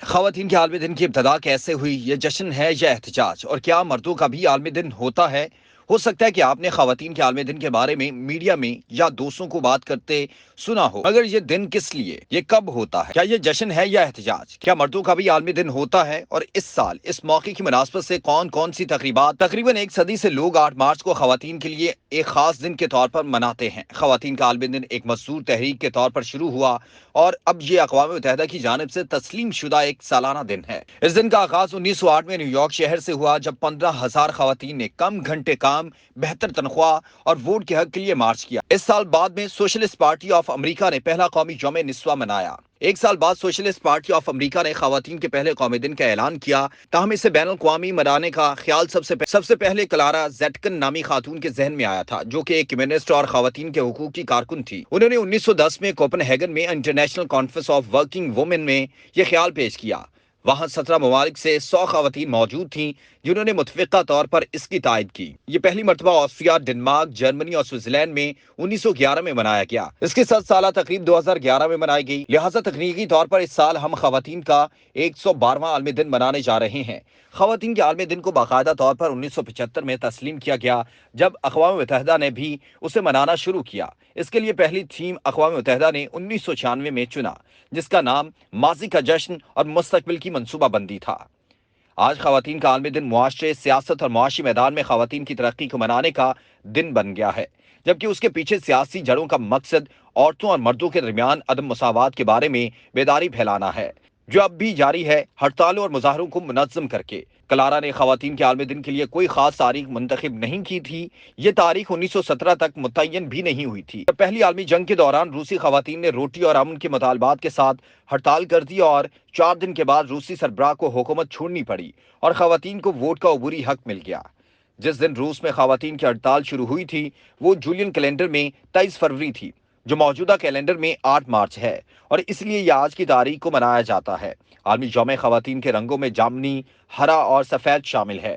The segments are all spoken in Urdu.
خواتین کے عالمی دن کی ابتدا کیسے ہوئی؟ یہ جشن ہے یا احتجاج؟ اور کیا مردوں کا بھی عالمی دن ہوتا ہے؟ ہو سکتا ہے کہ آپ نے خواتین کے عالمی دن کے بارے میں میڈیا میں یا دوستوں کو بات کرتے سنا ہو، مگر یہ دن کس لیے، یہ کب ہوتا ہے؟ کیا یہ جشن ہے یا احتجاج؟ کیا مردوں کا بھی عالمی دن ہوتا ہے؟ اور اس سال اس موقع کی مناسبت سے کون کون سی تقریبات؟ تقریباً ایک صدی سے لوگ 8 مارچ کو خواتین کے لیے ایک خاص دن کے طور پر مناتے ہیں۔ خواتین کا عالمی دن ایک مزدور تحریک کے طور پر شروع ہوا اور اب یہ اقوام متحدہ کی جانب سے تسلیم شدہ ایک سالانہ دن ہے۔ اس دن کا آغاز 1908 میں نیو یارک شہر سے ہوا، جب 15,000 خواتین نے کم گھنٹے کام، بہتر تنخواہ اور ووٹ کے حق کے لیے مارچ کیا۔ اس سال بعد میں سوشلسٹ پارٹی آف امریکہ نے پہلا قومی یوم نسواں منایا۔ ایک سال بعد سوشلسٹ پارٹی آف امریکہ نے خواتین کے پہلے قومی دن کا اعلان کیا، تاہم اسے بین الاقوامی منانے کا خیال سب سے پہلے کلارا زیٹکن نامی خاتون کے ذہن میں آیا تھا، جو کہ ایک کمیونسٹ اور خواتین کے حقوق کی کارکن تھی۔ انہوں نے 1910 میں کوپن ہیگن میں international conference of working women میں یہ خیال پیش کیا۔ وہاں 17 ممالک سے 100 خواتین موجود تھیں، جنہوں نے متفقہ طور پر اس کی تائید کی۔ یہ پہلی مرتبہ آسٹریا، ڈنمارک، جرمنی اور سوئٹزرلینڈ میں 1911 میں منایا گیا۔ اس کی 7 سالہ تقریب 2011 میں منائی گئی، لہٰذا تکنیکی طور پر اس سال ہم خواتین کا 112واں عالمی دن منانے جا رہے ہیں۔ خواتین کے عالمی دن کو باقاعدہ طور پر 1975 میں تسلیم کیا گیا، جب اقوام متحدہ نے بھی اسے منانا شروع کیا۔ اس کے لیے پہلی تھیم اقوام متحدہ نے 1996 میں چنا، جس کا نام ماضی کا جشن اور مستقبل کی منصوبہ بندی تھا۔ آج خواتین کا عالمی دن معاشرے، سیاست اور معاشی میدان میں خواتین کی ترقی کو منانے کا دن بن گیا ہے، جبکہ اس کے پیچھے سیاسی جڑوں کا مقصد عورتوں اور مردوں کے درمیان عدم مساوات کے بارے میں بیداری پھیلانا ہے، جو اب بھی جاری ہے، ہڑتالوں اور مظاہروں کو منظم کر کے۔ کلارا نے خواتین کے عالمی دن کے لیے کوئی خاص تاریخ منتخب نہیں کی تھی۔ یہ تاریخ 1917 تک متعین بھی نہیں ہوئی تھی، جب پہلی عالمی جنگ کے دوران روسی خواتین نے روٹی اور امن کے مطالبات کے ساتھ ہڑتال کر دی، اور 4 دن کے بعد روسی سربراہ کو حکومت چھوڑنی پڑی اور خواتین کو ووٹ کا عبوری حق مل گیا۔ جس دن روس میں خواتین کی ہڑتال شروع ہوئی تھی، وہ جولین کیلنڈر میں 23 فروری تھی، جو موجودہ کیلنڈر میں 8 مارچ ہے، اور اس لیے یہ آج کی تاریخ کو منایا جاتا ہے۔ عالمی یوم خواتین کے رنگوں میں جامنی، ہرا اور سفید شامل ہے۔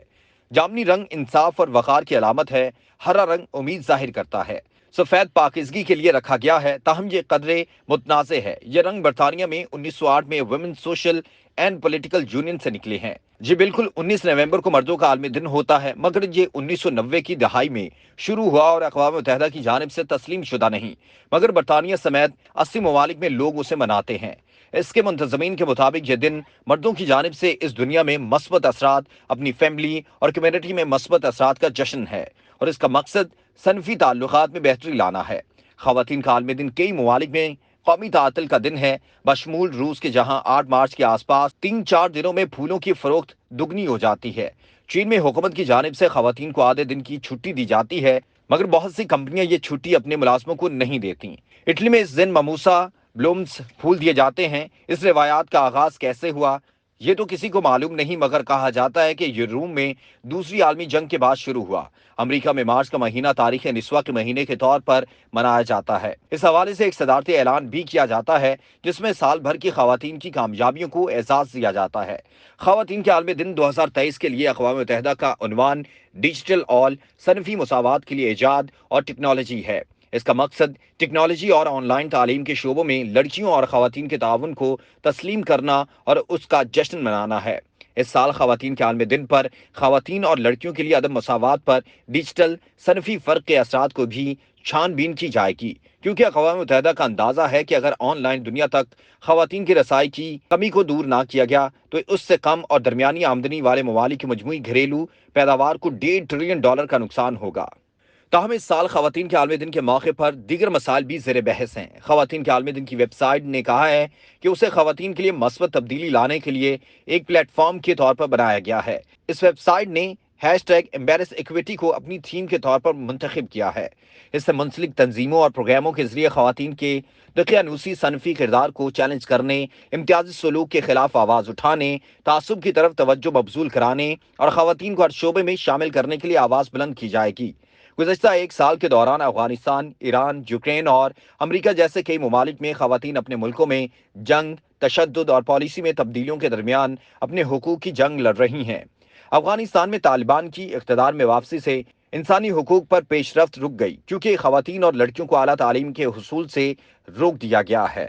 جامنی رنگ انصاف اور وقار کی علامت ہے، ہرا رنگ امید ظاہر کرتا ہے، سفید پاکیزگی کے لیے رکھا گیا ہے، تاہم یہ قدرے متنازع ہے۔ یہ رنگ برطانیہ میں 1908 میں women social and political union سے نکلے ہیں۔ جی بالکل، 19 نومبر کو مردوں کا عالمی دن ہوتا ہے، مگر یہ 1990 کی دہائی میں شروع ہوا اور اقوام متحدہ کی جانب سے تسلیم شدہ نہیں، مگر برطانیہ سمیت 80 ممالک میں لوگ اسے مناتے ہیں۔ اس کے منتظمین کے مطابق یہ دن مردوں کی جانب سے اس دنیا میں مثبت اثرات، اپنی فیملی اور کمیونٹی میں مثبت اثرات کا جشن ہے، اور اس کا مقصد صنفی تعلقات میں بہتری لانا ہے۔ خواتین کا عالمی دن کئی ممالک میں قومی تعطل کا دن ہے، بشمول روس کے، جہاں 8 مارچ کے آس پاس 3-4 دنوں میں پھولوں کی فروخت دگنی ہو جاتی ہے۔ چین میں حکومت کی جانب سے خواتین کو آدھے دن کی چھٹی دی جاتی ہے، مگر بہت سی کمپنیاں یہ چھٹی اپنے ملازموں کو نہیں دیتی۔ اٹلی میں اس دن مموسا بلومز پھول دیے جاتے ہیں۔ اس روایات کا آغاز کیسے ہوا، یہ تو کسی کو معلوم نہیں، مگر کہا جاتا ہے کہ یہ روم میں دوسری عالمی جنگ کے بعد شروع ہوا۔ امریکہ میں مارچ کا مہینہ تاریخ نسواں کے مہینے کے طور پر منایا جاتا ہے۔ اس حوالے سے ایک صدارتی اعلان بھی کیا جاتا ہے، جس میں سال بھر کی خواتین کی کامیابیوں کو اعزاز دیا جاتا ہے۔ خواتین کے عالمی دن 2023 کے لیے اقوام متحدہ کا عنوان ڈیجیٹل آل، صنفی مساوات کے لیے ایجاد اور ٹیکنالوجی ہے۔ اس کا مقصد ٹیکنالوجی اور آن لائن تعلیم کے شعبوں میں لڑکیوں اور خواتین کے تعاون کو تسلیم کرنا اور اس کا جشن منانا ہے۔ اس سال خواتین کے عالمی دن پر خواتین اور لڑکیوں کے لیے عدم مساوات پر ڈیجیٹل صنفی فرق کے اثرات کو بھی چھان بین کی جائے گی، کیونکہ اقوام متحدہ کا اندازہ ہے کہ اگر آن لائن دنیا تک خواتین کی رسائی کی کمی کو دور نہ کیا گیا تو اس سے کم اور درمیانی آمدنی والے ممالک کی مجموعی گھریلو پیداوار کو $1.5 ٹریلین کا نقصان ہوگا۔ تاہم اس سال خواتین کے عالمی دن کے موقع پر دیگر مسائل بھی زیر بحث ہیں۔ خواتین کے عالمی دن کی ویب سائٹ نے کہا ہے کہ اسے خواتین کے لیے مثبت تبدیلی لانے کے لیے ایک پلیٹ فارم کے طور پر بنایا گیا ہے۔ اس ویب سائٹ نے #EmbraceEquity کو اپنی تھیم کے طور پر منتخب کیا ہے۔ اس سے منسلک تنظیموں اور پروگراموں کے ذریعے خواتین کے دقیانوسی صنفی کردار کو چیلنج کرنے، امتیازی سلوک کے خلاف آواز اٹھانے، تعصب کی طرف توجہ مبذول کرانے اور خواتین کو ہر شعبے میں شامل کرنے کے لیے آواز بلند کی جائے گی۔ گزشتہ ایک سال کے دوران افغانستان، ایران، یوکرین اور امریکہ جیسے کئی ممالک میں خواتین اپنے ملکوں میں جنگ، تشدد اور پالیسی میں تبدیلیوں کے درمیان اپنے حقوق کی جنگ لڑ رہی ہیں۔ افغانستان میں طالبان کی اقتدار میں واپسی سے انسانی حقوق پر پیش رفت رک گئی، کیونکہ خواتین اور لڑکیوں کو اعلیٰ تعلیم کے حصول سے روک دیا گیا ہے۔